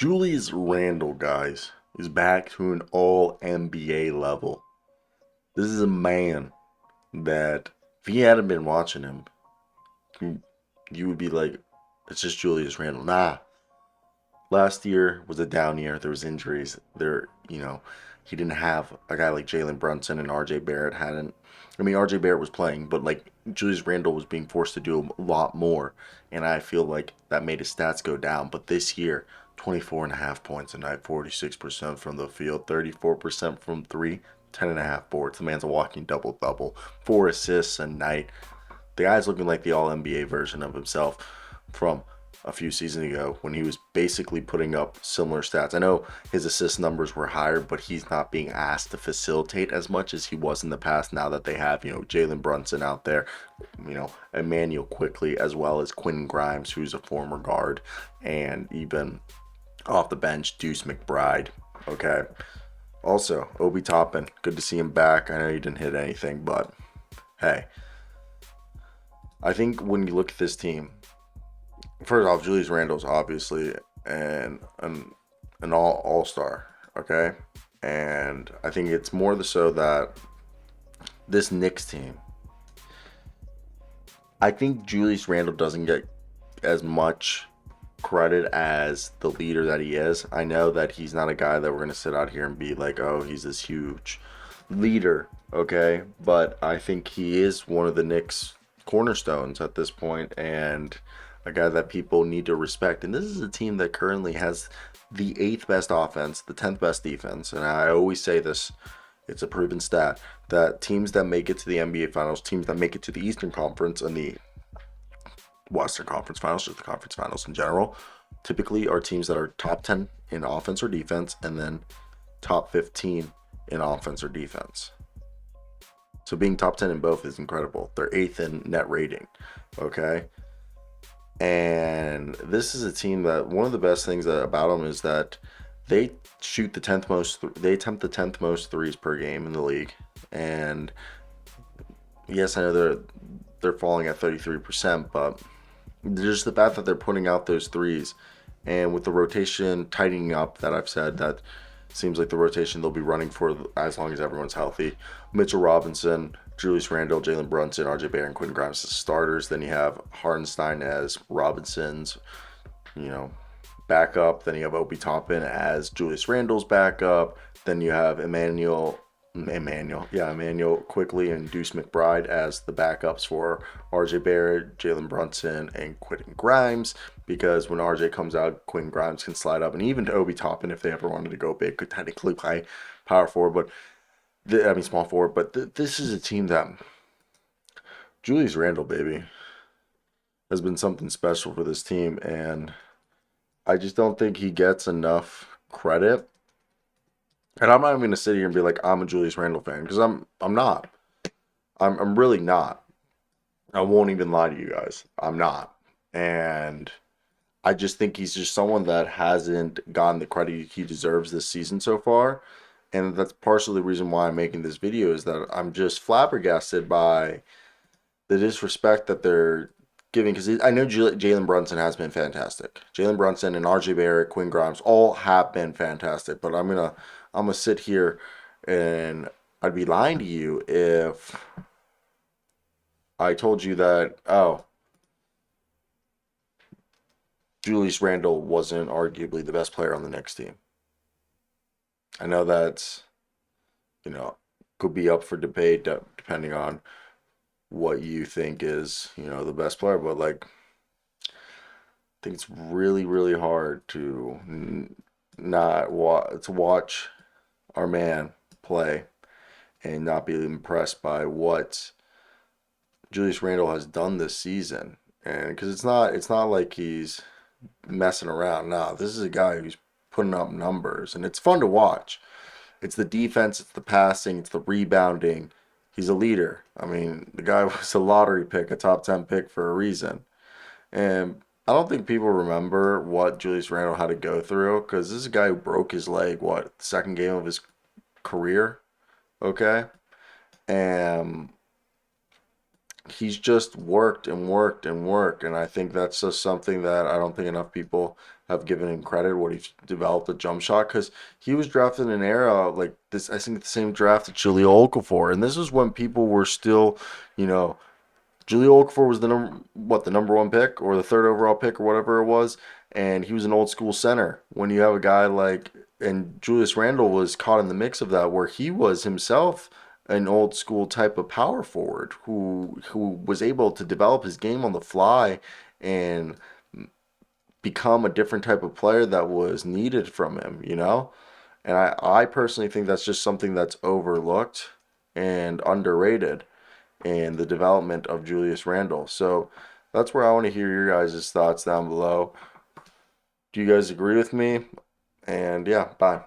Julius Randle, guys, is back to an all NBA level. This is a man that, if you hadn't been watching him, you would be like, it's just Julius Randle. Nah. Last year was a down year. There was injuries. He didn't have a guy like Jalen Brunson and RJ Barrett hadn't. I mean, RJ Barrett was playing, but like Julius Randle was being forced to do a lot more, and I feel like that made his stats go down. But this year, 24 and a half points a night, 46% from the field, 34% from three, 10 and a half boards. The man's a walking double double, 4 assists a night. The guy's looking like the all NBA version of himself from a few seasons ago when he was basically putting up similar stats. I know his assist numbers were higher, but he's not being asked to facilitate as much as he was in the past now that they have, Jalen Brunson out there, Emmanuel quickly, as well as Quinn Grimes, who's a former guard, and even off the bench, Deuce McBride. Okay. Also, Obi Toppin, good to see him back. I know he didn't hit anything, but hey, I think when you look at this team, first off, Julius Randle's obviously an all star, okay, and I think it's more the so that this Knicks team, I think Julius Randle doesn't get as much credit as the leader that he is. I know that he's not a guy that we're gonna sit out here and be like, oh, he's this huge leader, okay, but I think he is one of the Knicks cornerstones at this point, and a guy that people need to respect. And this is a team that currently has the eighth best offense, the 10th best defense. And I always say this, it's a proven stat that teams that make it to the NBA Finals, teams that make it to the Eastern Conference and the Western Conference Finals, just the conference finals in general, typically are teams that are top 10 in offense or defense and then top 15 in offense or defense. So being top 10 in both is incredible. They're eighth in net rating. Okay. And this is a team that one of the best things about them is that they shoot the 10th most, they attempt the 10th most threes per game in the league. And yes, I know they're falling at 33%, but just the fact that they're putting out those threes, and with the rotation tightening up that I've said, that seems like the rotation they'll be running for as long as everyone's healthy. Mitchell Robinson, Julius Randle, Jalen Brunson, RJ Barrett, and Quinn Grimes as starters. Then you have Hartenstein as Robinson's, backup. Then you have Obi Toppin as Julius Randle's backup. Then you have Emmanuel quickly and Deuce McBride as the backups for RJ Barrett, Jalen Brunson, and Quinn Grimes. Because when RJ comes out, Quinn Grimes can slide up, and even to Obi Toppin, if they ever wanted to go big, could technically play power forward, small forward. But this is a team that Julius Randle, baby, has been something special for this team, and I just don't think he gets enough credit. And I'm not even gonna sit here and be like I'm a Julius Randle fan, because I'm not. I'm really not. I won't even lie to you guys. I'm not. And I just think he's just someone that hasn't gotten the credit he deserves this season so far. And that's partially the reason why I'm making this video, is that I'm just flabbergasted by the disrespect that they're giving. Because I know Jalen Brunson has been fantastic. Jalen Brunson and RJ Barrett, Quinn Grimes, all have been fantastic. But I'm gonna sit here and I'd be lying to you if I told you that, oh, Julius Randle wasn't arguably the best player on the next team. I know that's, you know, could be up for debate depending on what you think is, the best player. But like, I think it's really, really hard to not to watch our man play and not be impressed by what Julius Randle has done this season. And because it's not like he's messing around. No, this is a guy who's putting up numbers, and it's fun to watch. It's the defense, it's the passing, it's the rebounding. He's a leader. I mean, the guy was a lottery pick, a top 10 pick for a reason. And I don't think people remember what Julius Randle had to go through, because this is a guy who broke his leg, what, the second game of his career? Okay? And he's just worked and worked and worked, and I think that's just something that I don't think enough people have given him credit. What he's developed a jump shot because he was drafted in an era like this. I think the same draft that Julio Okafor, and this was when people were still, you know, Julio Okafor was the number one pick or the third overall pick or whatever it was, and he was an old school center. When you have a guy like and Julius Randle was caught in the mix of that, where he was himself an old school type of power forward who was able to develop his game on the fly and become a different type of player that was needed from him, you know? And I personally think that's just something that's overlooked and underrated in the development of Julius Randle. So that's where I want to hear your guys' thoughts down below. Do you guys agree with me? And yeah, bye.